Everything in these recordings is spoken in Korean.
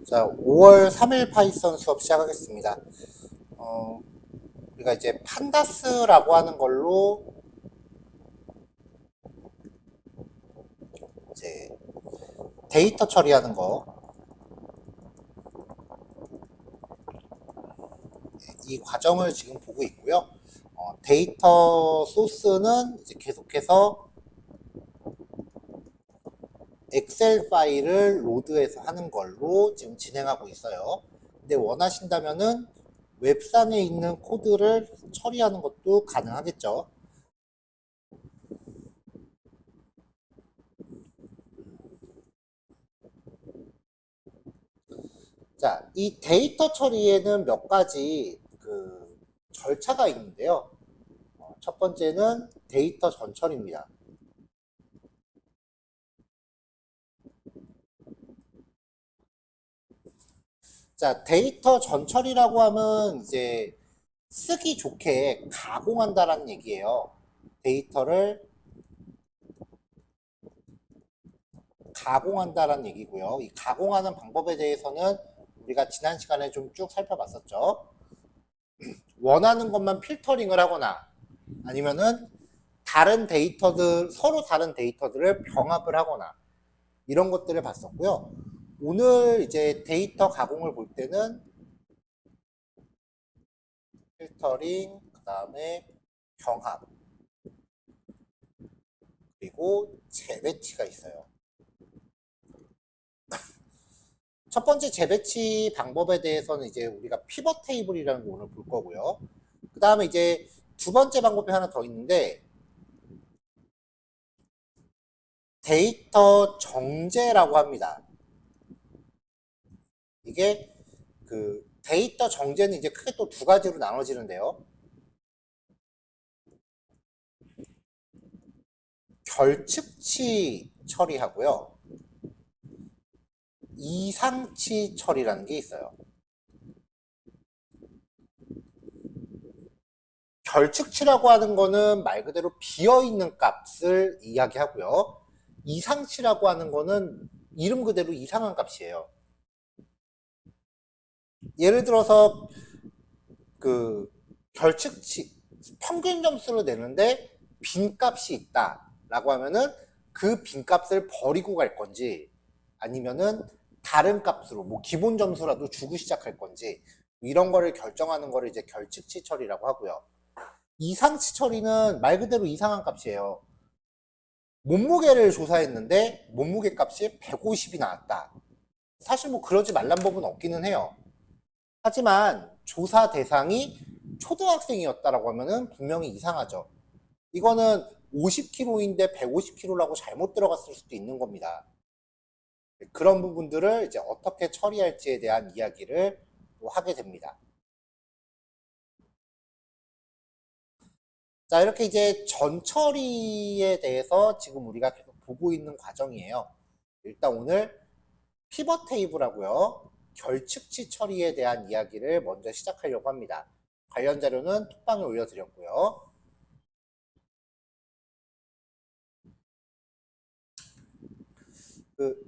자, 5월 3일 파이썬 수업 시작하겠습니다. 우리가 이제 판다스라고 하는 걸로 이제 데이터 처리하는 거, 이 과정을 지금 보고 있고요. 데이터 소스는 이제 계속해서 엑셀 파일을 로드해서 하는 걸로 지금 진행하고 있어요. 근데 원하신다면은 웹상에 있는 코드를 처리하는 것도 가능하겠죠. 자, 이 데이터 처리에는 몇 가지 절차가 있는데요. 첫 번째는 데이터 전처리입니다. 자, 데이터 전처리라고 하면 이제 쓰기 좋게 가공한다라는 얘기예요. 데이터를 가공한다라는 얘기고요. 이 가공하는 방법에 대해서는 우리가 지난 시간에 좀 쭉 살펴봤었죠. 원하는 것만 필터링을 하거나 아니면은 서로 다른 데이터들을 병합을 하거나 이런 것들을 봤었고요. 오늘 이제 데이터 가공을 볼 때는 필터링, 그 다음에 병합, 그리고 재배치가 있어요. 첫 번째 재배치 방법에 대해서는 이제 우리가 피벗 테이블이라는 거 오늘 볼 거고요. 그 다음에 이제 두 번째 방법이 하나 더 있는데 데이터 정제라고 합니다. 이게 데이터 정제는 이제 크게 또 두 가지로 나눠지는데요. 결측치 처리하고요. 이상치 처리라는 게 있어요. 결측치라고 하는 거는 말 그대로 비어있는 값을 이야기하고요. 이상치라고 하는 거는 이름 그대로 이상한 값이에요. 예를 들어서 결측치 평균 점수를 내는데 빈값이 있다라고 하면은 그 빈값을 버리고 갈 건지 아니면은 다른 값으로 뭐 기본 점수라도 주고 시작할 건지 이런 거를 결정하는 거를 이제 결측치 처리라고 하고요. 이상치 처리는 말 그대로 이상한 값이에요. 몸무게를 조사했는데 몸무게 값이 150이 나왔다. 사실 뭐 그러지 말란 법은 없기는 해요. 하지만 조사 대상이 초등학생이었다라고 하면은 분명히 이상하죠. 이거는 50kg인데 150kg라고 잘못 들어갔을 수도 있는 겁니다. 그런 부분들을 이제 어떻게 처리할지에 대한 이야기를 하게 됩니다. 자, 이렇게 이제 전처리에 대해서 지금 우리가 계속 보고 있는 과정이에요. 일단 오늘 피벗 테이블하고요. 결측치 처리에 대한 이야기를 먼저 시작하려고 합니다. 관련 자료는 톡방에 올려드렸고요.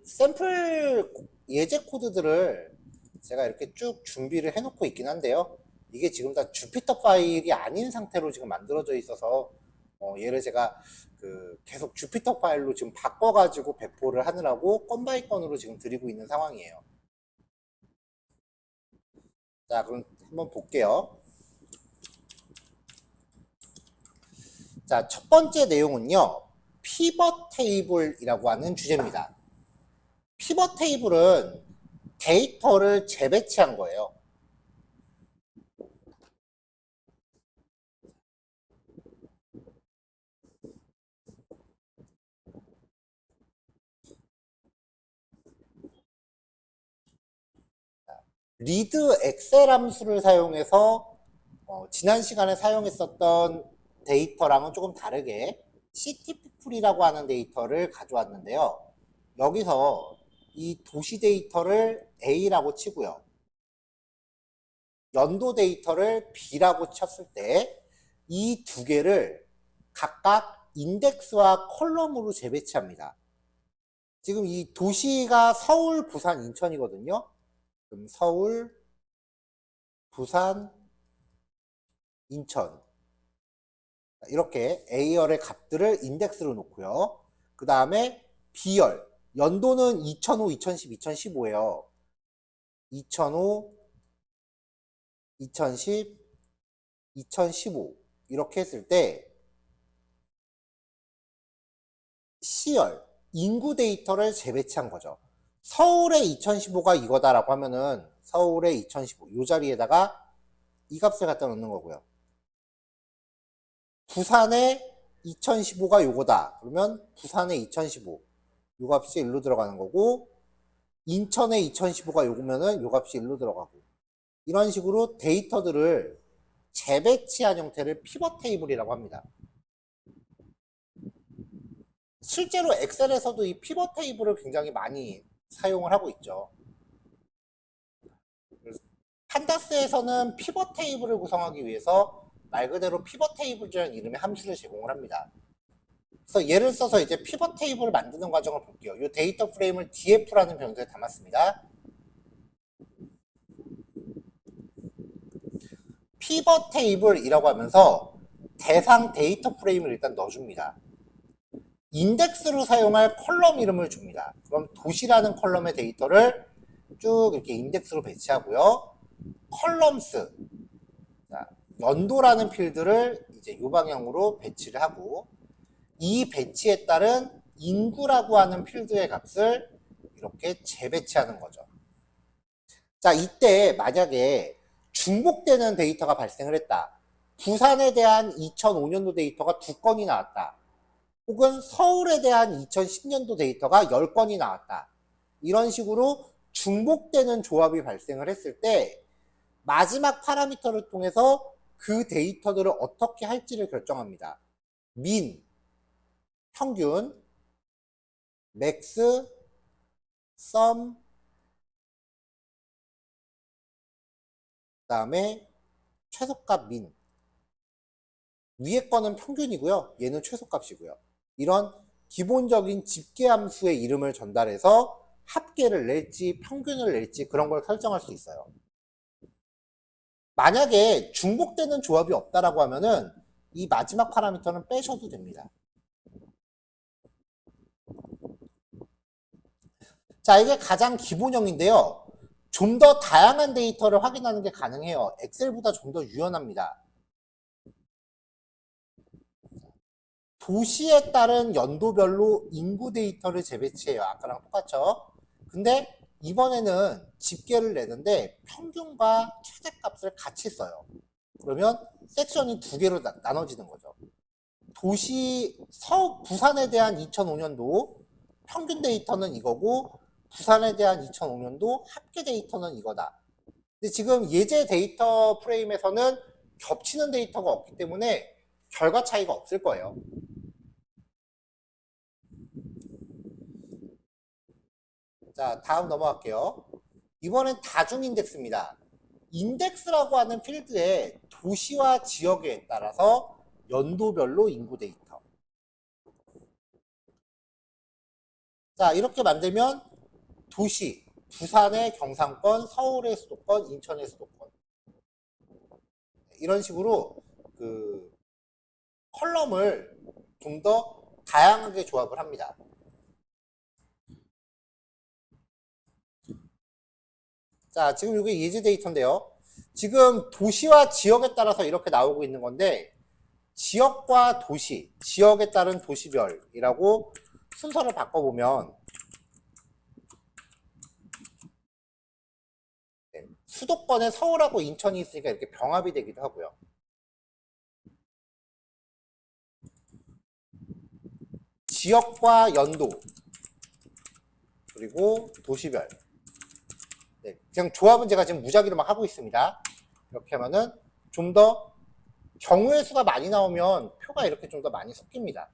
샘플 예제 코드들을 제가 이렇게 쭉 준비를 해놓고 있긴 한데요. 이게 지금 다 주피터 파일이 아닌 상태로 지금 만들어져 있어서 얘를 제가 계속 주피터 파일로 지금 바꿔가지고 배포를 하느라고 건 바이 건으로 지금 드리고 있는 상황이에요. 자, 그럼 한번 볼게요. 자, 첫 번째 내용은요. 피벗 테이블이라고 하는 주제입니다. 피벗 테이블은 데이터를 재배치한 거예요. 리드 엑셀 함수를 사용해서 지난 시간에 사용했었던 데이터랑은 조금 다르게 CTP풀이라고 하는 데이터를 가져왔는데요. 여기서 이 도시 데이터를 A라고 치고요. 연도 데이터를 B라고 쳤을 때 이 두 개를 각각 인덱스와 컬럼으로 재배치합니다. 지금 이 도시가 서울, 부산, 인천이거든요. 그럼 서울, 부산, 인천. 이렇게 A열의 값들을 인덱스로 놓고요. 그 다음에 B열. 연도는 2005, 2010, 2015예요. 2005, 2010, 2015. 이렇게 했을 때 C열, 인구 데이터를 재배치한 거죠. 서울의 2015가 이거다라고 하면은 서울의 2015, 이 자리에다가 이 값을 갖다 놓는 거고요. 부산의 2015가 요거다. 그러면 부산의 2015, 요 값이 일로 들어가는 거고, 인천의 2015가 요거면은 요 값이 일로 들어가고, 이런 식으로 데이터들을 재배치한 형태를 피벗 테이블이라고 합니다. 실제로 엑셀에서도 이 피벗 테이블을 굉장히 많이 사용을 하고 있죠. 판다스에서는 피벗 테이블을 구성하기 위해서 말 그대로 피벗 테이블이라는 이름의 함수를 제공을 합니다. 그래서 예를 써서 이제 피벗 테이블을 만드는 과정을 볼게요. 이 데이터 프레임을 df라는 변수에 담았습니다. 피벗 테이블이라고 하면서 대상 데이터 프레임을 일단 넣어줍니다. 인덱스로 사용할 컬럼 이름을 줍니다. 그럼 도시라는 컬럼의 데이터를 쭉 이렇게 인덱스로 배치하고요. 컬럼스, 연도라는 필드를 이제 이 방향으로 배치를 하고, 이 배치에 따른 인구라고 하는 필드의 값을 이렇게 재배치하는 거죠. 자, 이때 만약에 중복되는 데이터가 발생을 했다. 부산에 대한 2005년도 데이터가 2건이 나왔다. 혹은 서울에 대한 2010년도 데이터가 10건이 나왔다. 이런 식으로 중복되는 조합이 발생을 했을 때 마지막 파라미터를 통해서 그 데이터들을 어떻게 할지를 결정합니다. 민, 평균, 맥스, 썸, 그 다음에 최소값 민. 위에 거는 평균이고요. 얘는 최소값이고요. 이런 기본적인 집계함수의 이름을 전달해서 합계를 낼지 평균을 낼지 그런 걸 설정할 수 있어요. 만약에 중복되는 조합이 없다라고 하면은 이 마지막 파라미터는 빼셔도 됩니다. 자, 이게 가장 기본형인데요. 좀 더 다양한 데이터를 확인하는 게 가능해요. 엑셀보다 좀 더 유연합니다. 도시에 따른 연도별로 인구 데이터를 재배치해요. 아까랑 똑같죠? 근데 이번에는 집계를 내는데 평균과 최대값을 같이 써요. 그러면 섹션이 두 개로 나눠지는 거죠. 부산에 대한 2005년도 평균 데이터는 이거고, 부산에 대한 2005년도 합계 데이터는 이거다. 근데 지금 예제 데이터 프레임에서는 겹치는 데이터가 없기 때문에 결과 차이가 없을 거예요. 자, 다음 넘어갈게요. 이번엔 다중 인덱스입니다. 인덱스라고 하는 필드에 도시와 지역에 따라서 연도별로 인구 데이터. 자, 이렇게 만들면 도시, 부산의 경상권, 서울의 수도권, 인천의 수도권. 이런 식으로 그 컬럼을 좀 더 다양하게 조합을 합니다. 자, 지금 이게 예제 데이터인데요. 지금 도시와 지역에 따라서 이렇게 나오고 있는 건데, 지역과 도시, 지역에 따른 도시별이라고 순서를 바꿔보면, 수도권에 서울하고 인천이 있으니까 이렇게 병합이 되기도 하고요. 지역과 연도, 그리고 도시별. 네, 그냥 조합은 제가 지금 무작위로 막 하고 있습니다. 이렇게 하면은 좀 더 경우의 수가 많이 나오면 표가 이렇게 좀 더 많이 섞입니다.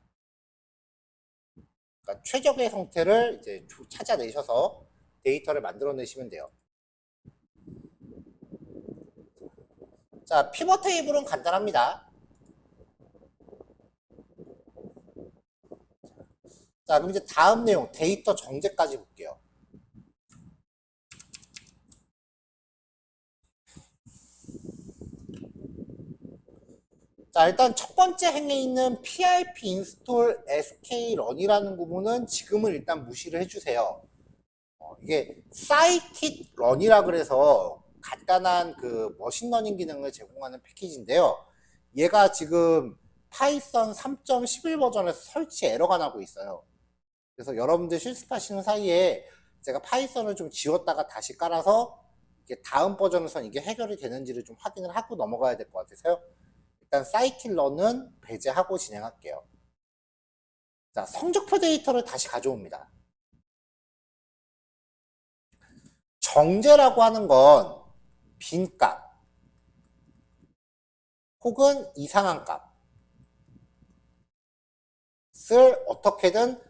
그러니까 최적의 형태를 이제 찾아내셔서 데이터를 만들어내시면 돼요. 자, 피벗 테이블은 간단합니다. 자, 그럼 이제 다음 내용 데이터 정제까지 볼게요. 자, 일단 첫 번째 행에 있는 pip install skrun이라는 부분은 지금은 일단 무시를 해주세요. 이게 scikit-run이라 그래서 간단한 그 머신러닝 기능을 제공하는 패키지인데요. 얘가 지금 파이썬 3.11 버전에서 설치 에러가 나고 있어요. 그래서 여러분들 실습하시는 사이에 제가 파이썬을 좀 지웠다가 다시 깔아서 이게 다음 버전에선 이게 해결이 되는지를 좀 확인을 하고 넘어가야 될 것 같아서요. 일단 scikit-run은 배제하고 진행할게요. 자, 성적표 데이터를 다시 가져옵니다. 정제라고 하는 건 빈값 혹은 이상한 값을 어떻게든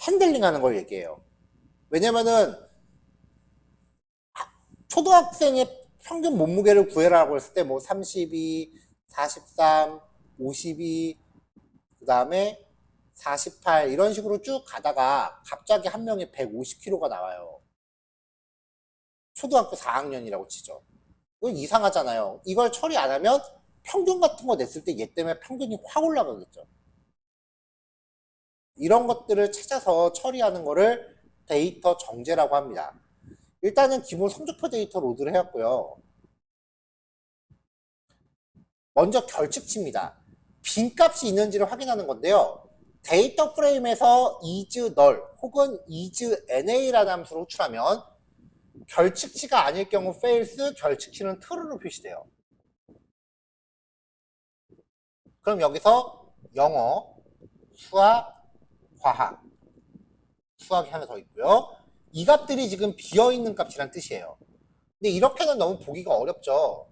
핸들링하는 걸 얘기해요. 왜냐면은 초등학생의 평균 몸무게를 구해라고 했을 때 뭐 32, 43, 52, 그 다음에 48 이런 식으로 쭉 가다가 갑자기 한 명이 150kg가 나와요. 초등학교 4학년이라고 치죠. 이건 이상하잖아요. 이걸 처리 안 하면 평균 같은 거 냈을 때 얘 때문에 평균이 확 올라가겠죠. 이런 것들을 찾아서 처리하는 거를 데이터 정제라고 합니다. 일단은 기본 성적표 데이터 로드를 해왔고요. 먼저 결측치입니다. 빈값이 있는지를 확인하는 건데요. 데이터 프레임에서 is null 혹은 is na라는 함수를 호출하면 결측치가 아닐 경우 fails, 결측치는 true로 표시돼요. 그럼 여기서 영어, 수학, 과학, 수학이 하나 더 있고요. 이 값들이 지금 비어있는 값이란 뜻이에요. 근데 이렇게는 너무 보기가 어렵죠.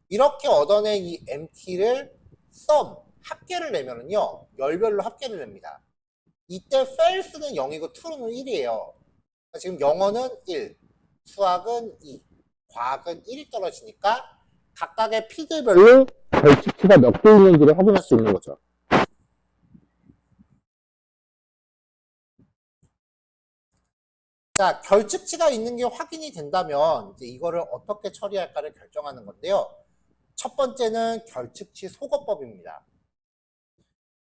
이렇게 얻어낸 이 MT를 sum, 합계를 내면은요, 열별로 합계를 냅니다. 이때 fails는 0이고 true는 1이에요. 지금 영어는 1, 수학은 2, 과학은 1이 떨어지니까 각각의 필드별로 결측치가 몇 개 있는지를 확인할 수 있는 거죠. 자, 결측치가 있는 게 확인이 된다면 이제 이거를 어떻게 처리할까를 결정하는 건데요. 첫 번째는 결측치 소거법입니다.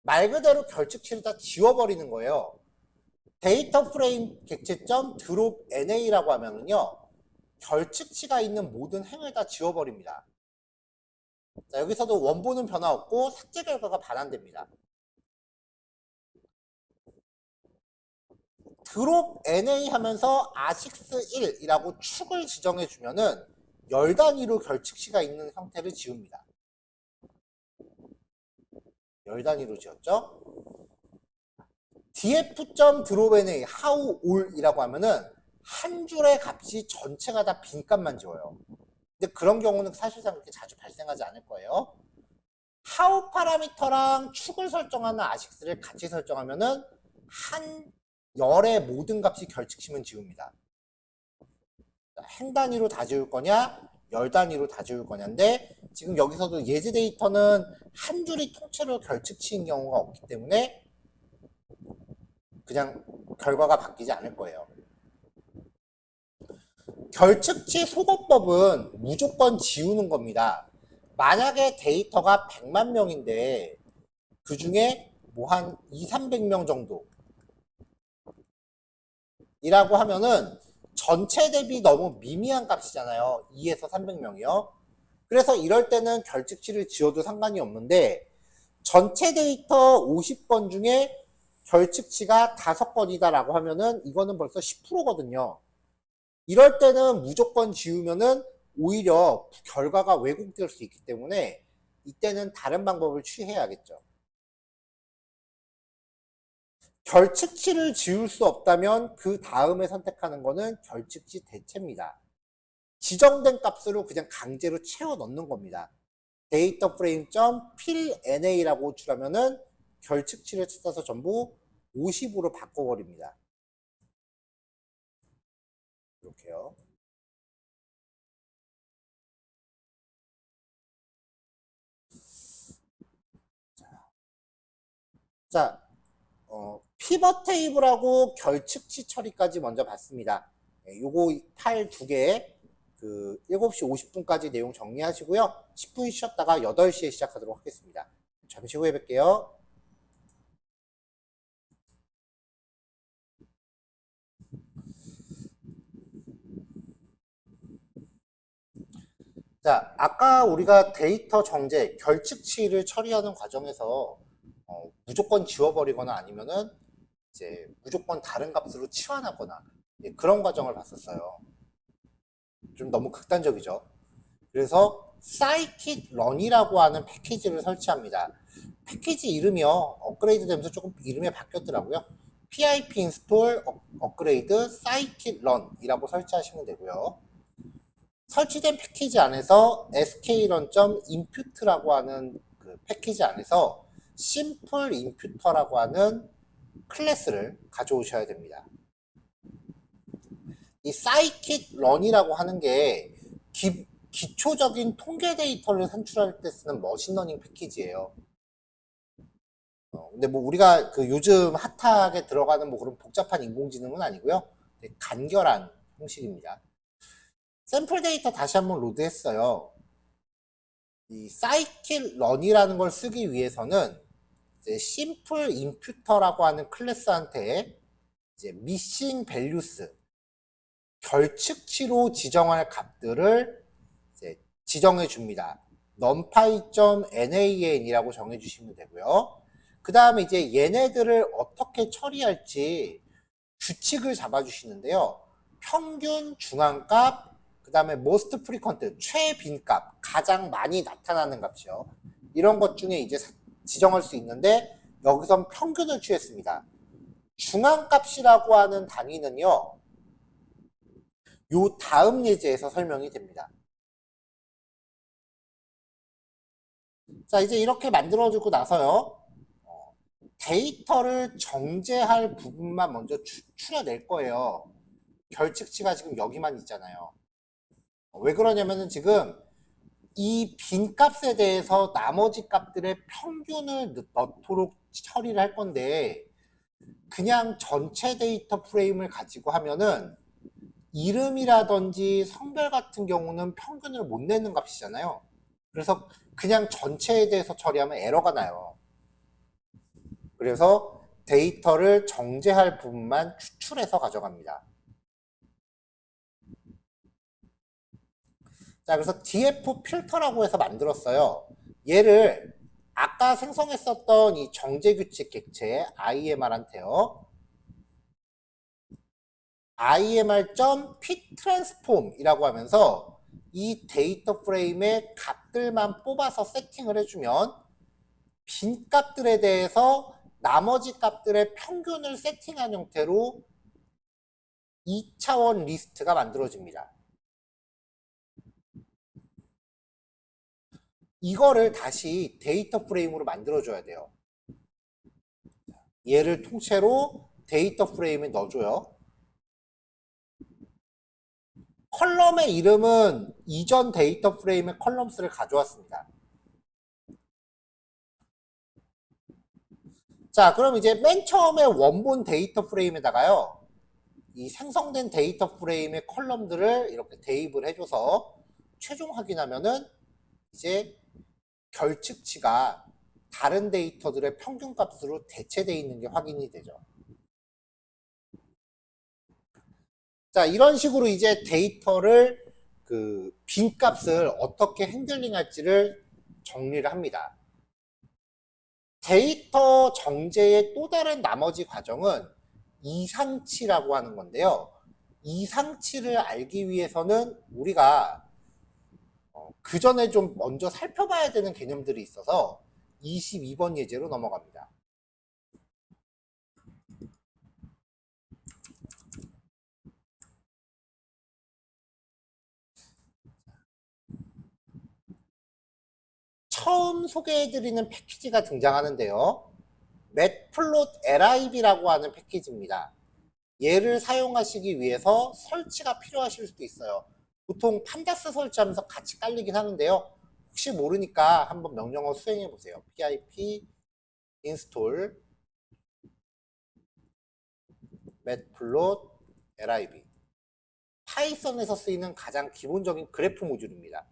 말 그대로 결측치를 다 지워버리는 거예요. 데이터 프레임 객체점 드롭 NA라고 하면은요, 결측치가 있는 모든 행을 다 지워버립니다. 자, 여기서도 원본은 변화 없고 삭제 결과가 반환됩니다. 드롭 NA 하면서 아식스 1이라고 축을 지정해 주면은 열 단위로 결측치가 있는 형태를 지웁니다. 열 단위로 지었죠? df.dropNA how all이라고 하면은 한 줄의 값이 전체가 다 빈값만 지워요. 근데 그런 경우는 사실상 그렇게 자주 발생하지 않을 거예요. how 파라미터랑 축을 설정하는 아식스를 같이 설정하면은 한 열의 모든 값이 결측치면 지웁니다. 행 단위로 다 지울 거냐, 열 단위로 다 지울 거냐인데 지금 여기서도 예제 데이터는 한 줄이 통째로 결측치인 경우가 없기 때문에 그냥 결과가 바뀌지 않을 거예요. 결측치 소거법은 무조건 지우는 겁니다. 만약에 데이터가 100만 명인데 그 중에 뭐 한 2, 300명 정도 이라고 하면은 전체 대비 너무 미미한 값이잖아요. 2에서 300명이요. 그래서 이럴 때는 결측치를 지워도 상관이 없는데 전체 데이터 50건 중에 결측치가 5건이다 라고 하면은 이거는 벌써 10%거든요. 이럴 때는 무조건 지우면은 오히려 결과가 왜곡될 수 있기 때문에 이때는 다른 방법을 취해야겠죠. 결측치를 지울 수 없다면 그 다음에 선택하는 거는 결측치 대체입니다. 지정된 값으로 그냥 강제로 채워 넣는 겁니다. 데이터 프레임 점 필NA라고 호출하면은 결측치를 찾아서 전부 50으로 바꿔버립니다. 이렇게요. 자, 피벗 테이블하고 결측치 처리까지 먼저 봤습니다. 요거 파일 두 개, 그 7시 50분까지 내용 정리하시고요. 10분 쉬었다가 8시에 시작하도록 하겠습니다. 잠시 후에 뵐게요. 자, 아까 우리가 데이터 정제, 결측치를 처리하는 과정에서 무조건 지워버리거나 아니면은 이제 무조건 다른 값으로 치환하거나 그런 과정을 봤었어요. 좀 너무 극단적이죠. 그래서 scikit-run이라고 하는 패키지를 설치합니다. 패키지 이름이요. 업그레이드 되면서 조금 이름이 바뀌었더라고요. pip install 업그레이드 scikit-run이라고 설치하시면 되고요. 설치된 패키지 안에서 sklearn.imput라고 하는 그 패키지 안에서 simple imputer라고 하는 클래스를 가져오셔야 됩니다. 이 scikit-run이라고 하는 게 기초적인 통계 데이터를 산출할 때 쓰는 머신러닝 패키지예요. 근데 뭐 우리가 그 요즘 핫하게 들어가는 뭐 그런 복잡한 인공지능은 아니고요. 간결한 형식입니다. 샘플 데이터 다시 한번 로드했어요. 이 scikit-run이라는 걸 쓰기 위해서는 이제 simple imputer라고 하는 클래스한테 이제 missing values 결측치로 지정할 값들을 이제 지정해 줍니다. numpy.nan이라고 정해 주시면 되고요. 그 다음에 이제 얘네들을 어떻게 처리할지 규칙을 잡아 주시는데요. 평균 중앙값, 그 다음에 most frequent, 최빈값, 가장 많이 나타나는 값이요. 이런 것 중에 이제 지정할 수 있는데 여기선 평균을 취했습니다. 중앙값이라고 하는 단위는요. 요 다음 예제에서 설명이 됩니다. 자, 이제 이렇게 만들어지고 나서요. 데이터를 정제할 부분만 먼저 추려낼 거예요. 결측치가 지금 여기만 있잖아요. 왜 그러냐면은 지금 이 빈값에 대해서 나머지 값들의 평균을 넣도록 처리를 할 건데 그냥 전체 데이터 프레임을 가지고 하면은 이름이라든지 성별 같은 경우는 평균을 못 내는 값이잖아요. 그래서 그냥 전체에 대해서 처리하면 에러가 나요. 그래서 데이터를 정제할 부분만 추출해서 가져갑니다. 자, 그래서 DF 필터라고 해서 만들었어요. 얘를 아까 생성했었던 이 정제 규칙 객체 IMR한테요. IMR.pitTransform이라고 하면서 이 데이터 프레임의 값들만 뽑아서 세팅을 해주면 빈 값들에 대해서 나머지 값들의 평균을 세팅한 형태로 2차원 리스트가 만들어집니다. 이거를 다시 데이터 프레임으로 만들어줘야 돼요. 얘를 통째로 데이터 프레임에 넣어줘요. 컬럼의 이름은 이전 데이터 프레임의 컬럼스를 가져왔습니다. 자, 그럼 이제 맨 처음에 원본 데이터 프레임에다가요. 이 생성된 데이터 프레임의 컬럼들을 이렇게 대입을 해줘서 최종 확인하면은 이제 결측치가 다른 데이터들의 평균 값으로 대체되어 있는 게 확인이 되죠. 자, 이런 식으로 이제 데이터를 그 빈값을 어떻게 핸들링 할지를 정리를 합니다. 데이터 정제의 또 다른 나머지 과정은 이상치라고 하는 건데요. 이상치를 알기 위해서는 우리가 그 전에 좀 먼저 살펴봐야 되는 개념들이 있어서 22번 예제로 넘어갑니다. 처음 소개해드리는 패키지가 등장하는데요. Matplot lib라고 하는 패키지입니다. 얘를 사용하시기 위해서 설치가 필요하실 수도 있어요. 보통 판다스 설치하면서 같이 깔리긴 하는데요. 혹시 모르니까 한번 명령어 수행해 보세요. pip install matplot lib 파이썬에서 쓰이는 가장 기본적인 그래프 모듈입니다.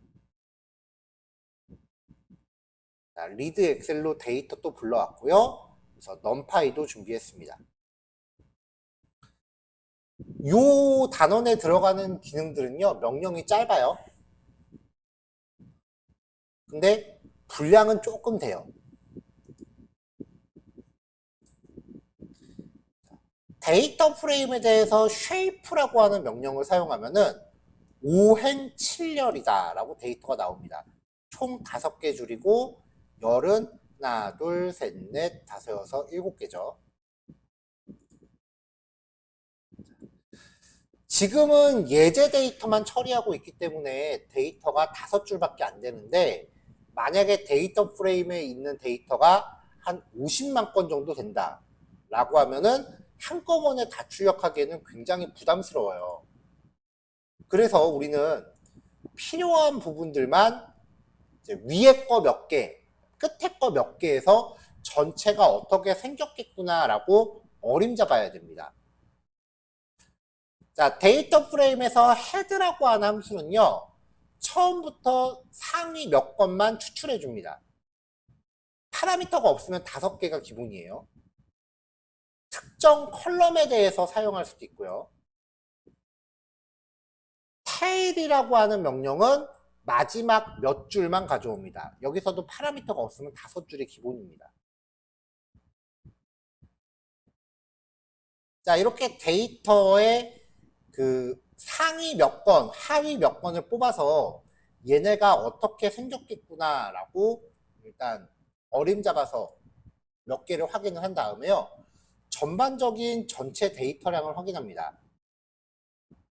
자, 리드 엑셀로 데이터 또 불러왔고요. 그래서 넘파이도 준비했습니다. 요 단원에 들어가는 기능들은요, 명령이 짧아요. 근데 분량은 조금 돼요. 데이터 프레임에 대해서 shape라고 하는 명령을 사용하면은 5행 7열이다 라고 데이터가 나옵니다. 총 5개 줄이고 열은 하나, 둘, 셋, 넷, 다섯, 여섯, 7개죠. 지금은 예제 데이터만 처리하고 있기 때문에 데이터가 5줄밖에 안 되는데, 만약에 데이터 프레임에 있는 데이터가 한 50만 건 정도 된다 라고 하면은 한꺼번에 다 출력하기에는 굉장히 부담스러워요. 그래서 우리는 필요한 부분들만 이제 위에 거 몇 개, 끝에 거 몇 개에서 전체가 어떻게 생겼겠구나 라고 어림잡아야 됩니다. 자, 데이터 프레임에서 헤드라고 하는 함수는요, 처음부터 상위 몇 건만 추출해 줍니다. 파라미터가 없으면 5개가 기본이에요. 특정 컬럼에 대해서 사용할 수도 있고요. 테일이라고 하는 명령은 마지막 몇 줄만 가져옵니다. 여기서도 파라미터가 없으면 5줄이 기본입니다. 자, 이렇게 데이터의 그 상위 몇 건, 하위 몇 건을 뽑아서 얘네가 어떻게 생겼겠구나라고 일단 어림잡아서 몇 개를 확인을 한 다음에요. 전반적인 전체 데이터량을 확인합니다.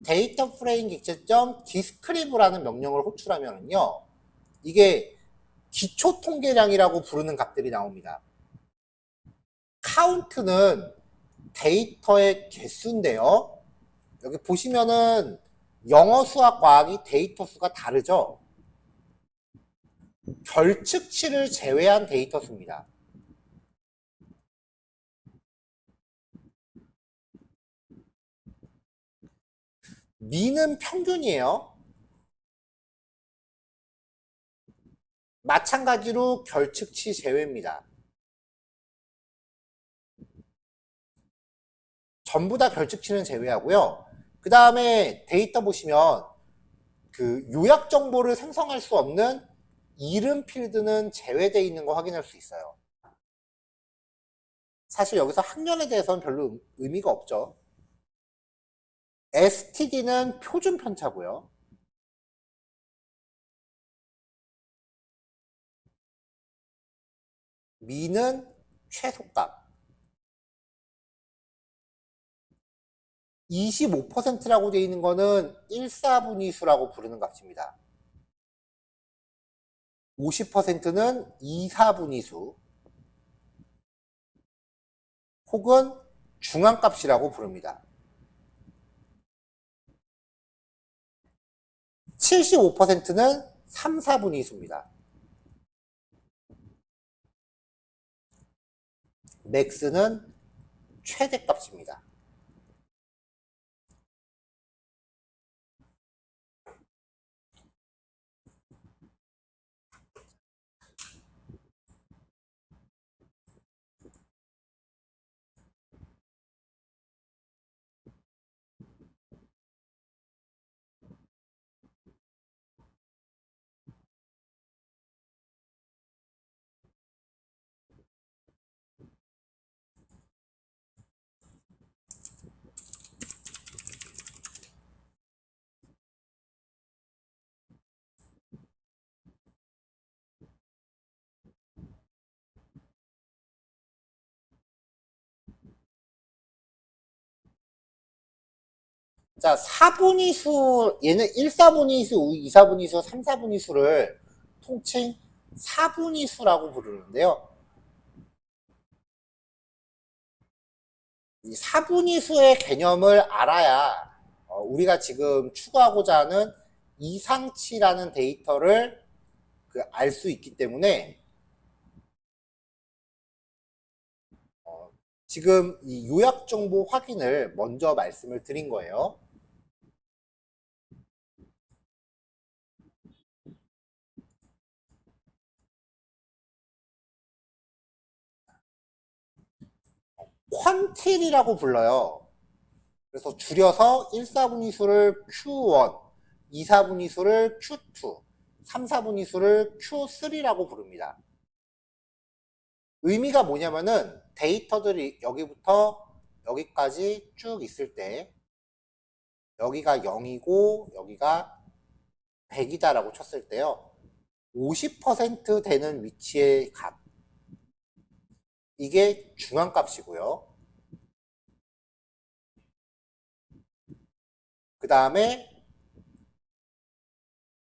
데이터 프레임 객체점 디스크리브라는 명령을 호출하면요, 이게 기초 통계량이라고 부르는 값들이 나옵니다. 카운트는 데이터의 개수인데요. 여기 보시면은 영어, 수학, 과학이 데이터 수가 다르죠. 결측치를 제외한 데이터 수입니다. 미는 평균이에요. 마찬가지로 결측치 제외입니다. 전부 다 결측치는 제외하고요. 그 다음에 데이터 보시면 그 요약 정보를 생성할 수 없는 이름 필드는 제외되어 있는 거 확인할 수 있어요. 사실 여기서 학년에 대해서는 별로 의미가 없죠. std는 표준 편차고요. 미는 최소값. 25%라고 되어 있는 거는 1사분위수라고 부르는 값입니다. 50%는 2사분위수 혹은 중앙값이라고 부릅니다. 75%는 3사분위수입니다. 맥스는 최대값입니다. 자, 4분위수, 얘는 1사분위수, 2사분위수, 3사분위수를 통칭 4분위수라고 부르는데요. 이 4분위수의 개념을 알아야 우리가 지금 추구하고자 하는 이상치라는 데이터를 알 수 있기 때문에 지금 이 요약 정보 확인을 먼저 말씀을 드린 거예요. 퀀틸이라고 불러요. 그래서 줄여서 1, 4분위수를 Q1, 2, 4분위수를 Q2, 3, 4분위수를 Q3라고 부릅니다. 의미가 뭐냐면은 데이터들이 여기부터 여기까지 쭉 있을 때 여기가 0이고 여기가 100이다라고 쳤을 때요. 50% 되는 위치의 값. 이게 중앙값이고요. 그 다음에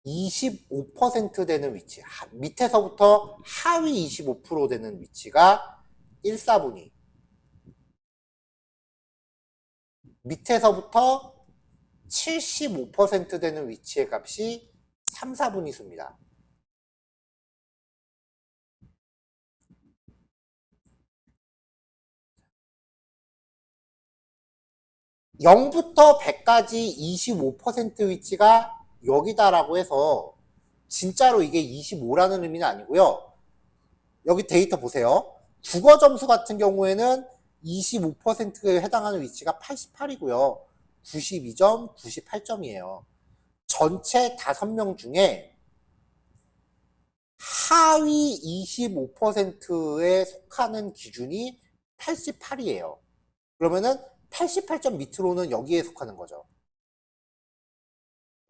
25% 되는 위치, 밑에서부터 하위 25% 되는 위치가 1, 4분위, 밑에서부터 75% 되는 위치의 값이 3, 4분위수입니다. (0부터 100까지) 25% 위치가 여기다라고 해서 진짜로 이게 25라는 의미는 아니고요. 여기 데이터 보세요. 국어 점수 같은 경우에는 25%에 해당하는 위치가 88이고요. 92점, 98점이에요. 전체 5명 중에 하위 25%에 속하는 기준이 88이에요. 그러면은 88점 밑으로는 여기에 속하는 거죠.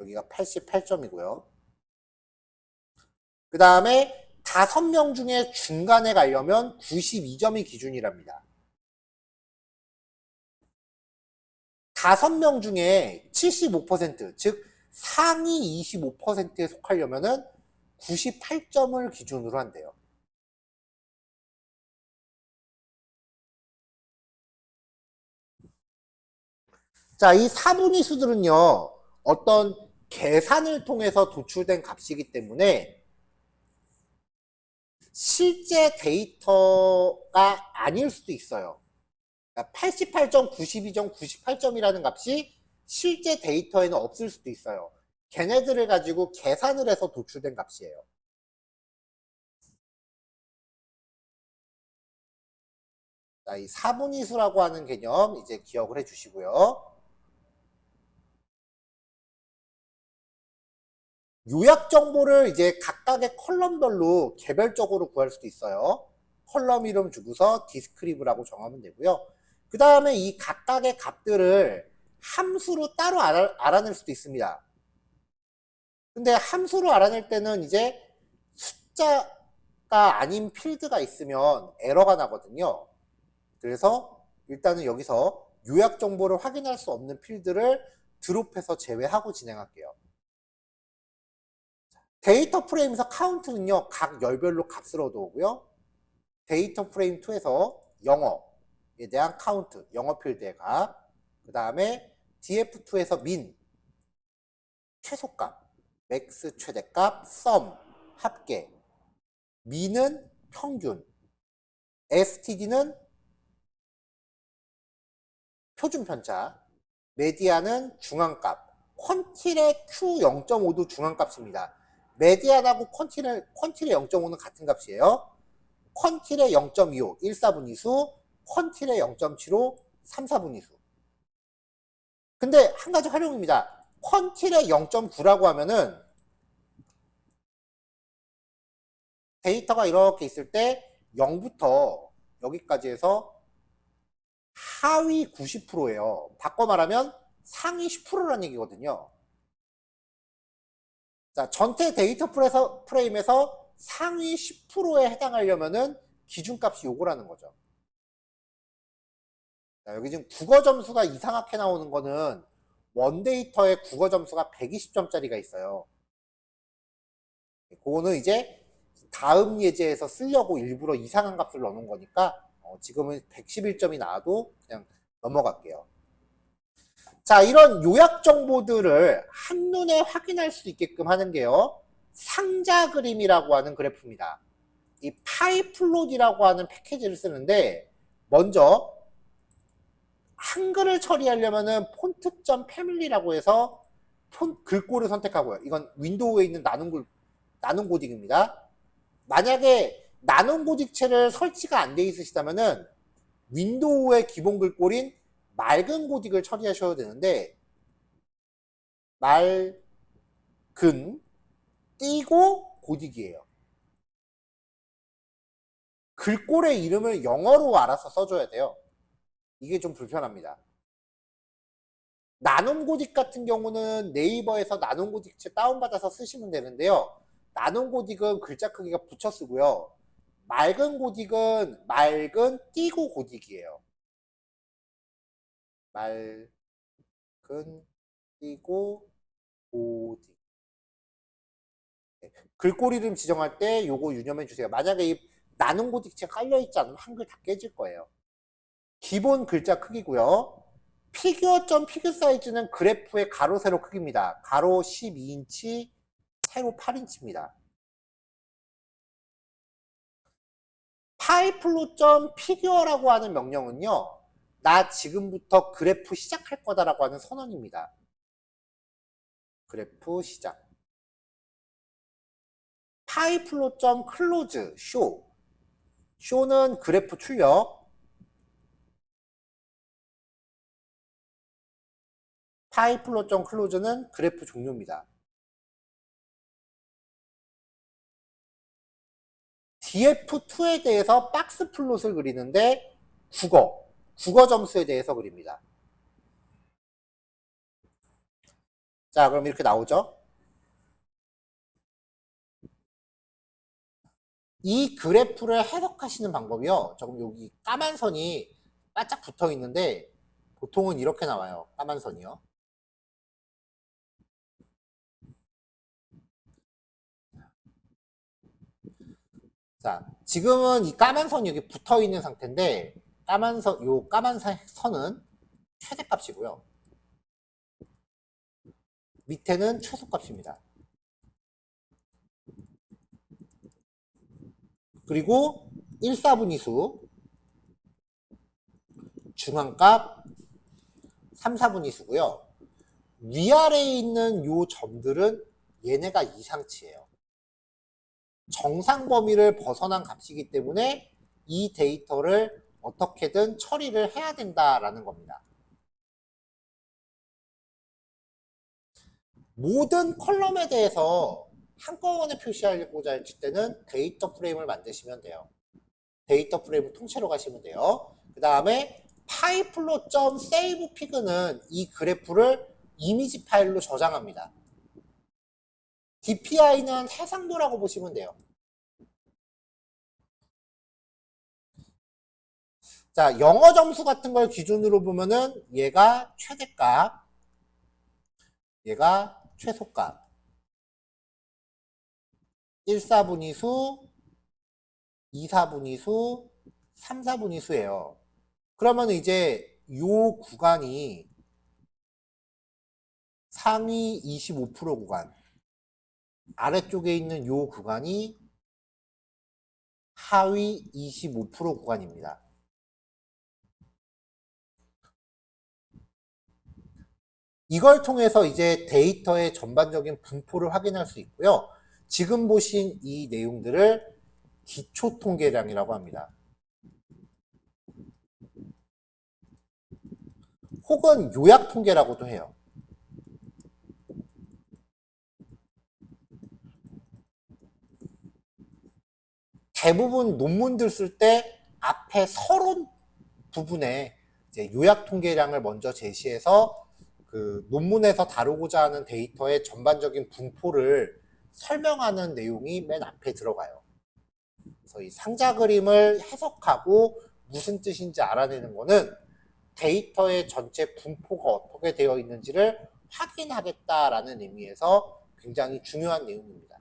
여기가 88점이고요. 그 다음에 5명 중에 중간에 가려면 92점이 기준이랍니다. 5명 중에 75%, 즉 상위 25%에 속하려면은 98점을 기준으로 한대요. 자, 이 사분위수들은요, 어떤 계산을 통해서 도출된 값이기 때문에 실제 데이터가 아닐 수도 있어요. 88점, 92점, 98점이라는 값이 실제 데이터에는 없을 수도 있어요. 걔네들을 가지고 계산을 해서 도출된 값이에요. 자, 이 사분위수라고 하는 개념 이제 기억을 해주시고요. 요약 정보를 이제 각각의 컬럼별로 개별적으로 구할 수도 있어요. 컬럼 이름 주고서 디스크리브라고 정하면 되고요. 그 다음에 이 각각의 값들을 함수로 따로 알아낼 수도 있습니다. 근데 함수로 알아낼 때는 이제 숫자가 아닌 필드가 있으면 에러가 나거든요. 그래서 일단은 여기서 요약 정보를 확인할 수 없는 필드를 드롭해서 제외하고 진행할게요. 데이터 프레임에서 카운트는요, 각 열별로 값을 얻어오고요. 데이터 프레임 2에서 영어에 대한 카운트, 영어 필드의 값. 그 다음에 df2에서 민, 최소값, 맥스 최대값, 썸, 합계. 민은 평균, std는 표준 편차, 메디안은 중앙값, 퀀틸의 Q0.5도 중앙값입니다. 메디안하고 퀀틸의 0.5는 같은 값이에요. 퀀틸의 0.25, 1, 4분위수, 퀀틸의 0.75, 3, 4분위수. 근데 한 가지 활용입니다. 퀀틸의 0.9라고 하면은 데이터가 이렇게 있을 때 0부터 여기까지 해서 하위 90%예요. 바꿔 말하면 상위 10%라는 얘기거든요. 자, 전체 데이터 프레임에서 상위 10%에 해당하려면은 기준값이 요거라는 거죠. 자, 여기 지금 국어 점수가 이상하게 나오는 거는 원데이터에 국어 점수가 120점짜리가 있어요. 그거는 이제 다음 예제에서 쓰려고 일부러 이상한 값을 넣어놓은 거니까 지금은 111점이 나와도 그냥 넘어갈게요. 자, 이런 요약 정보들을 한눈에 확인할 수 있게끔 하는 게요, 상자 그림이라고 하는 그래프입니다. 이 파이플롯이라고 하는 패키지를 쓰는데, 먼저 한글을 처리하려면은 폰트.패밀리라고 패밀리라고 해서 글꼴을 선택하고요. 이건 윈도우에 있는 나눔 고딕입니다. 만약에 나눔 고딕체를 설치가 안 돼 있으시다면은 윈도우의 기본 글꼴인 맑은 고딕을 처리하셔야 되는데 맑은 띄고 고딕이에요. 글꼴의 이름을 영어로 알아서 써줘야 돼요. 이게 좀 불편합니다. 나눔고딕 같은 경우는 네이버에서 나눔고딕 다운받아서 쓰시면 되는데요. 나눔고딕은 글자 크기가 붙여 쓰고요. 맑은 고딕은 맑은 띄고 고딕이에요. 맑은 띄고 고딕. 글꼴 이름 지정할 때 요거 유념해 주세요. 만약에 이 나눔고딕 깔려있지 않으면 한글 다 깨질 거예요. 기본 글자 크기고요. 피규어점 피규어 사이즈는 그래프의 가로 세로 크기입니다. 가로 12인치, 세로 8인치입니다. 파이플로점 피규어라고 하는 명령은요, 나 지금부터 그래프 시작할 거다라고 하는 선언입니다. 그래프 시작. 파이플로점 클로즈 쇼. 쇼는 그래프 출력. 파이플로점 클로즈는 그래프 종료입니다. DF2에 대해서 박스 플롯을 그리는데 국어 점수에 대해서 그립니다. 자, 그럼 이렇게 나오죠. 이 그래프를 해석하시는 방법이요. 조금 여기 까만 선이 바짝 붙어 있는데 보통은 이렇게 나와요. 까만 선이요. 자, 지금은 이 까만 선이 여기 붙어 있는 상태인데 요 까만 선은 최대값이고요. 밑에는 최소값입니다. 그리고 1, 4분위수, 중앙값 3, 4분위수고요. 위아래에 있는 요 점들은 얘네가 이상치예요. 정상 범위를 벗어난 값이기 때문에 이 데이터를 어떻게든 처리를 해야 된다라는 겁니다. 모든 컬럼에 대해서 한꺼번에 표시하고자 할 때는 데이터 프레임을 만드시면 돼요. 데이터 프레임 통째로 가시면 돼요. 그 다음에 파이플로.savepig는 이 그래프를 이미지 파일로 저장합니다. DPI는 해상도라고 보시면 돼요. 자, 영어 점수 같은 걸 기준으로 보면은 얘가 최대값, 얘가 최소값. 1, 4분위수, 2, 4분위수, 3, 4분위수예요. 그러면 이제 요 구간이 상위 25% 구간, 아래쪽에 있는 요 구간이 하위 25% 구간입니다. 이걸 통해서 이제 데이터의 전반적인 분포를 확인할 수 있고요. 지금 보신 이 내용들을 기초 통계량이라고 합니다. 혹은 요약 통계라고도 해요. 대부분 논문들 쓸 때 앞에 서론 부분에 이제 요약 통계량을 먼저 제시해서 그 논문에서 다루고자 하는 데이터의 전반적인 분포를 설명하는 내용이 맨 앞에 들어가요. 그래서 이 상자 그림을 해석하고 무슨 뜻인지 알아내는 거는 데이터의 전체 분포가 어떻게 되어 있는지를 확인하겠다라는 의미에서 굉장히 중요한 내용입니다.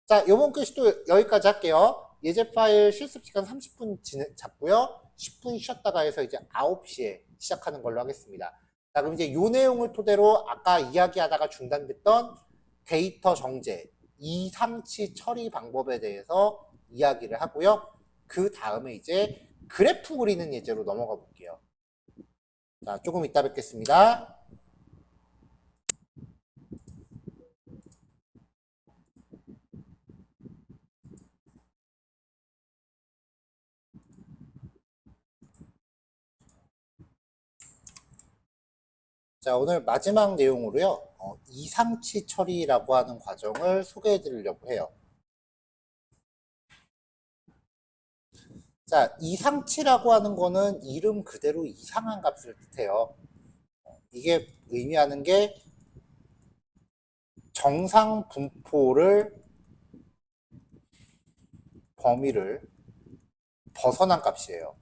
자, 이번 글씨도 여기까지 할게요. 예제 파일 실습 시간 30분 잡고요. 10분 쉬었다가 해서 이제 9시에 시작하는 걸로 하겠습니다. 자, 그럼 이제 이 내용을 토대로 아까 이야기하다가 중단됐던 데이터 정제, 이상치 처리 방법에 대해서 이야기를 하고요. 그 다음에 이제 그래프 그리는 예제로 넘어가 볼게요. 자, 조금 이따 뵙겠습니다. 자, 오늘 마지막 내용으로요, 이상치 처리라고 하는 과정을 소개해 드리려고 해요. 자, 이상치라고 하는 거는 이름 그대로 이상한 값을 뜻해요. 이게 의미하는 게 정상 분포를 범위를 벗어난 값이에요.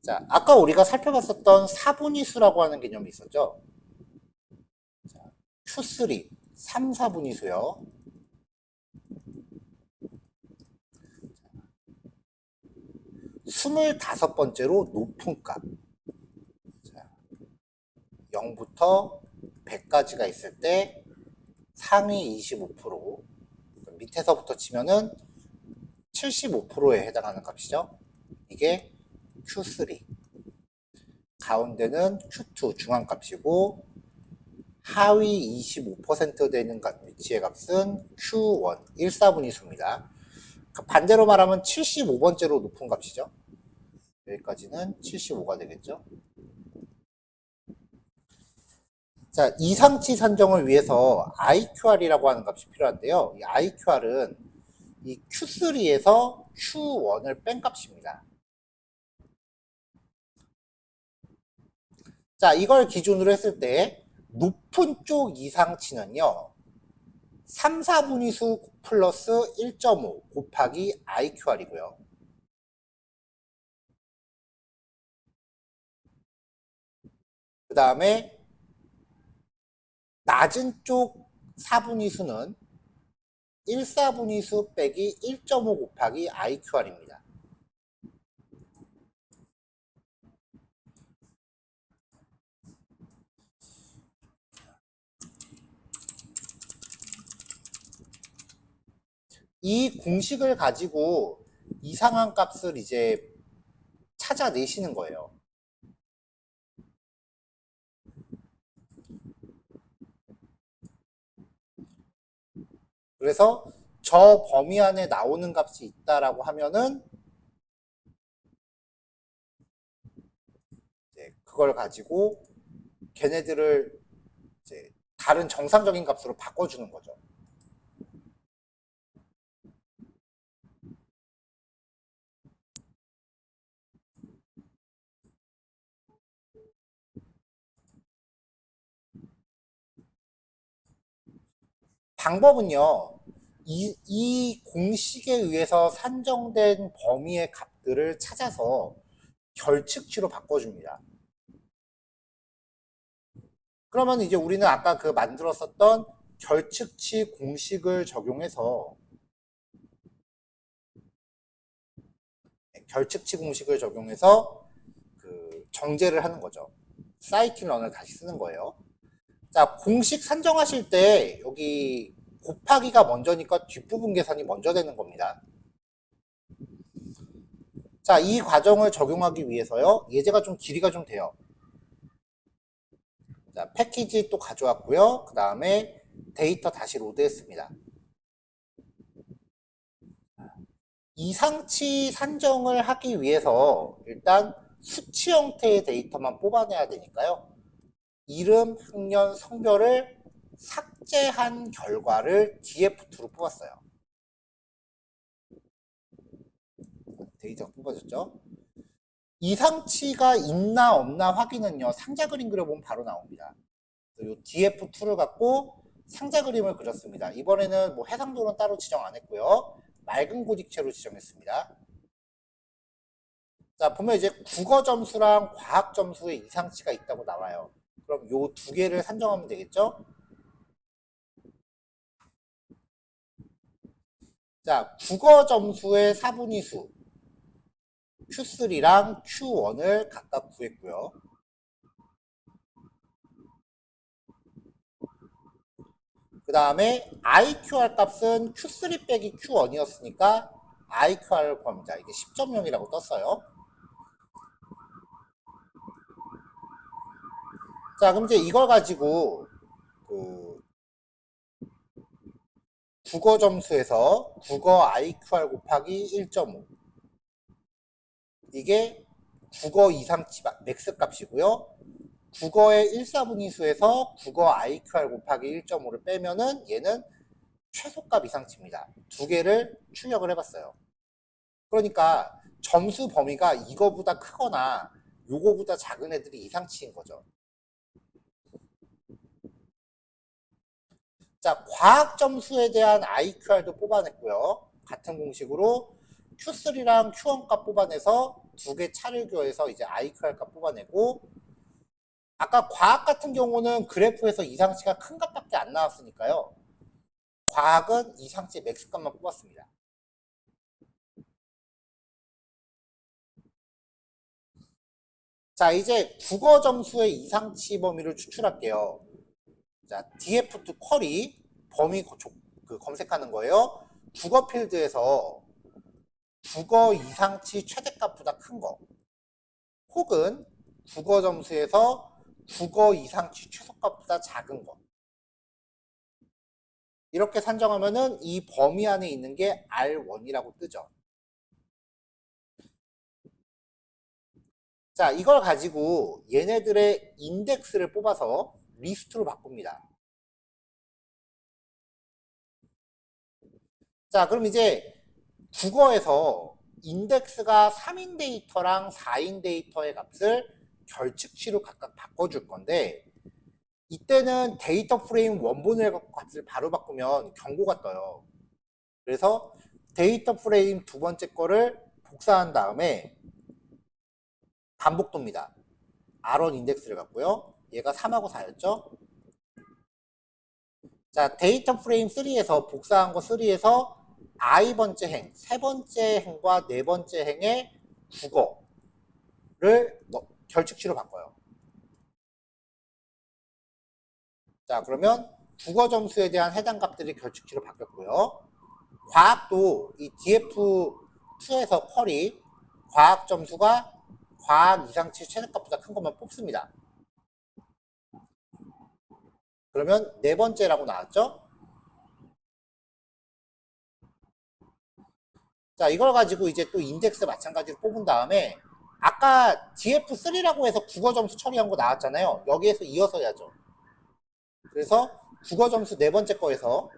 자, 아까 우리가 살펴봤었던 사분위수라고 하는 개념이 있었죠. 자, Q3, 3, 4분위수요. 25번째로 높은 값. 자, 0부터 100까지가 있을 때 상위 25%, 밑에서부터 치면은 75%에 해당하는 값이죠. 이게 Q3. 가운데는 Q2 중앙값이고 하위 25% 되는 위치의 값은 Q1 1사분위수입니다. 반대로 말하면 75번째로 높은 값이죠. 여기까지는 75가 되겠죠. 자, 이상치 산정을 위해서 IQR이라고 하는 값이 필요한데요. 이 IQR은 이 Q3에서 Q1을 뺀 값입니다. 자, 이걸 기준으로 했을 때 높은 쪽 이상치는요. 3, 4분위수 플러스 1.5 곱하기 IQR이고요. 그 다음에 낮은 쪽 4분위수는 1, 4분위수 빼기 1.5 곱하기 IQR입니다. 이 공식을 가지고 이상한 값을 이제 찾아내시는 거예요. 그래서 저 범위 안에 나오는 값이 있다라고 하면은 이제 그걸 가지고 걔네들을 이제 다른 정상적인 값으로 바꿔주는 거죠. 방법은요, 이 공식에 의해서 산정된 범위의 값들을 찾아서 결측치로 바꿔줍니다. 그러면 이제 우리는 아까 그 만들었었던 결측치 공식을 적용해서 그 정제를 하는 거죠. 사이클런을 다시 쓰는 거예요. 자, 공식 산정하실 때 여기 곱하기가 먼저니까 뒷부분 계산이 먼저 되는 겁니다. 자, 이 과정을 적용하기 위해서요. 예제가 좀 길이가 좀 돼요. 자, 패키지 또 가져왔고요. 그 다음에 데이터 다시 로드했습니다. 이상치 산정을 하기 위해서 일단 수치 형태의 데이터만 뽑아내야 되니까요. 이름, 학년, 성별을 삭제한 결과를 DF2로 뽑았어요. 데이터가 뽑아졌죠. 이상치가 있나 없나 확인은요. 상자 그림 그려보면 바로 나옵니다. 이 DF2를 갖고 상자 그림을 그렸습니다. 이번에는 뭐 해상도는 따로 지정 안 했고요. 맑은 고딕체로 지정했습니다. 자, 보면 이제 국어 점수랑 과학 점수에 이상치가 있다고 나와요. 그럼 요 두 개를 산정하면 되겠죠? 자, 국어 점수의 사분위수 Q3랑 Q1을 각각 구했고요. 그 다음에 IQR 값은 Q3 빼기 Q1이었으니까 IQR을 구합니다. 이게 10.0이라고 떴어요. 자, 그럼 이제 이걸 가지고 그 국어 점수에서 국어 IQR 곱하기 1.5 이게 국어 이상치 맥스 값이고요. 국어의 1/4분위수에서 국어 IQR 곱하기 1.5를 빼면은 얘는 최소값 이상치입니다. 두 개를 출력을 해봤어요. 그러니까 점수 범위가 이거보다 크거나 요거보다 작은 애들이 이상치인 거죠. 자, 과학 점수에 대한 IQR도 뽑아냈고요. 같은 공식으로 Q3랑 Q1 값 뽑아내서 두 개 차를 교해서 이제 IQR 값 뽑아내고, 아까 과학 같은 경우는 그래프에서 이상치가 큰 값밖에 안 나왔으니까요. 과학은 이상치 맥스 값만 뽑았습니다. 자, 이제 국어 점수의 이상치 범위를 추출할게요. 자, DF2 쿼리 범위 검색하는 거예요. 국어 필드에서 국어 이상치 최대값보다 큰 거, 혹은 국어 점수에서 국어 이상치 최소값보다 작은 거, 이렇게 산정하면은 이 범위 안에 있는 게 R1이라고 뜨죠. 자, 이걸 가지고 얘네들의 인덱스를 뽑아서 리스트로 바꿉니다. 자, 그럼 이제 국어에서 인덱스가 3인 데이터랑 4인 데이터의 값을 결측치로 각각 바꿔줄 건데, 이때는 데이터 프레임 원본의 값을 바로 바꾸면 경고가 떠요. 그래서 데이터 프레임 두 번째 거를 복사한 다음에 반복도입니다. R1 인덱스를 갖고요. 얘가 3하고 4였죠. 자, 데이터 프레임 3에서 복사한 거 3에서 i번째 행, 세 번째 행과 네 번째 행의 국어를 결측치로 바꿔요. 자, 그러면 국어 점수에 대한 해당 값들이 결측치로 바뀌었고요. 과학도 이 DF2에서 쿼리 과학 점수가 과학 이상치 최저값보다 큰 것만 뽑습니다. 그러면 네 번째라고 나왔죠? 자, 이걸 가지고 이제 또 인덱스 마찬가지로 뽑은 다음에 아까 DF3라고 해서 국어 점수 처리한 거 나왔잖아요. 여기에서 이어서 해야죠. 그래서 국어 점수 네 번째 거에서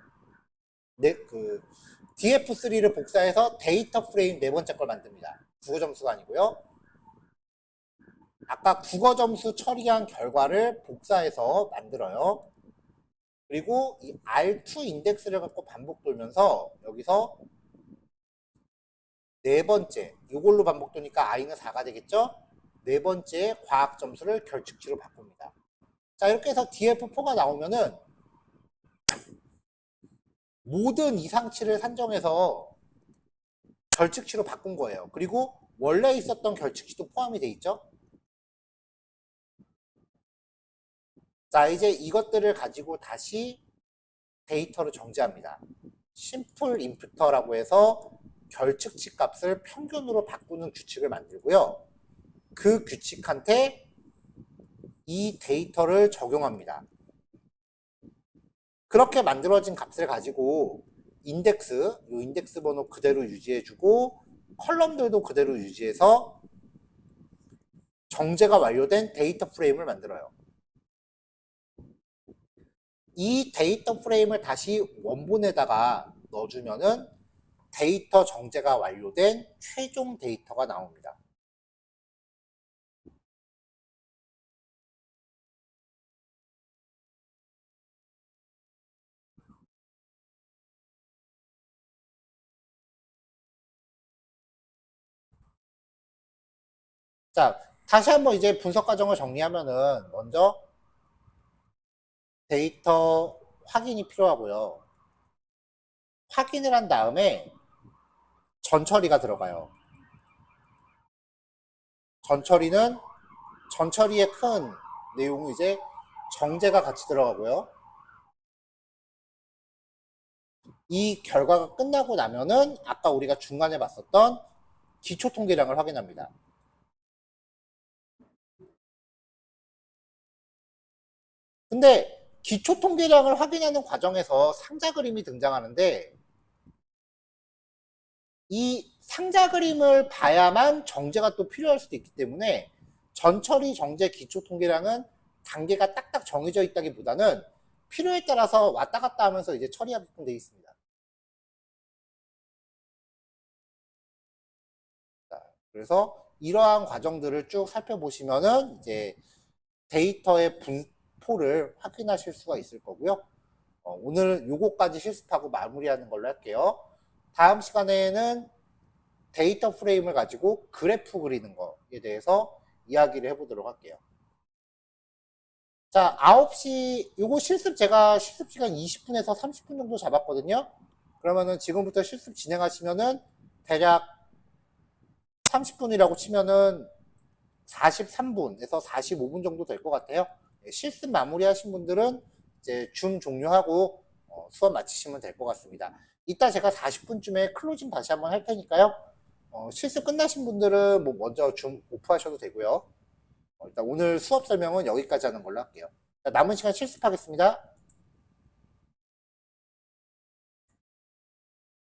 DF3를 복사해서 데이터 프레임 네 번째 걸 만듭니다. 국어 점수가 아니고요. 아까 국어 점수 처리한 결과를 복사해서 만들어요. 그리고 이 R2 인덱스를 갖고 반복 돌면서 여기서 네 번째, 이걸로 반복 도니까 i는 4가 되겠죠? 네 번째 과학 점수를 결측치로 바꿉니다. 자, 이렇게 해서 DF4가 나오면은 모든 이상치를 산정해서 결측치로 바꾼 거예요. 그리고 원래 있었던 결측치도 포함이 돼 있죠? 자, 이제 이것들을 가지고 다시 데이터를 정지합니다. 심플 임퓨터라고 해서 결측치 값을 평균으로 바꾸는 규칙을 만들고요. 그 규칙한테 이 데이터를 적용합니다. 그렇게 만들어진 값을 가지고 인덱스, 이 인덱스 번호 그대로 유지해주고 컬럼들도 그대로 유지해서 정제가 완료된 데이터 프레임을 만들어요. 이 데이터 프레임을 다시 원본에다가 넣어주면은 데이터 정제가 완료된 최종 데이터가 나옵니다. 자, 다시 한번 이제 분석 과정을 정리하면은 먼저 데이터 확인이 필요하고요. 확인을 한 다음에 전처리가 들어가요. 전처리의 큰 내용은 이제 정제가 같이 들어가고요. 이 결과가 끝나고 나면은 아까 우리가 중간에 봤었던 기초 통계량을 확인합니다. 근데 기초 통계량을 확인하는 과정에서 상자 그림이 등장하는데 이 상자 그림을 봐야만 정제가 또 필요할 수도 있기 때문에 전처리 정제 기초 통계량은 단계가 딱딱 정해져 있다기보다는 필요에 따라서 왔다 갔다 하면서 이제 처리하게끔 되어 있습니다. 그래서 이러한 과정들을 쭉 살펴보시면은 이제 데이터의 분포를 확인하실 수가 있을 거고요. 오늘 요거까지 실습하고 마무리하는 걸로 할게요. 다음 시간에는 데이터 프레임을 가지고 그래프 그리는 거에 대해서 이야기를 해보도록 할게요. 자, 9시, 요거 제가 실습 시간 20분에서 30분 정도 잡았거든요. 그러면은 지금부터 실습 진행하시면은 대략 30분이라고 치면은 43분에서 45분 정도 될 것 같아요. 실습 마무리 하신 분들은 이제 줌 종료하고 수업 마치시면 될 것 같습니다. 이따 제가 40분쯤에 클로징 다시 한번 할 테니까요. 실습 끝나신 분들은 뭐 먼저 줌 오프하셔도 되고요. 일단 오늘 수업 설명은 여기까지 하는 걸로 할게요. 남은 시간 실습하겠습니다.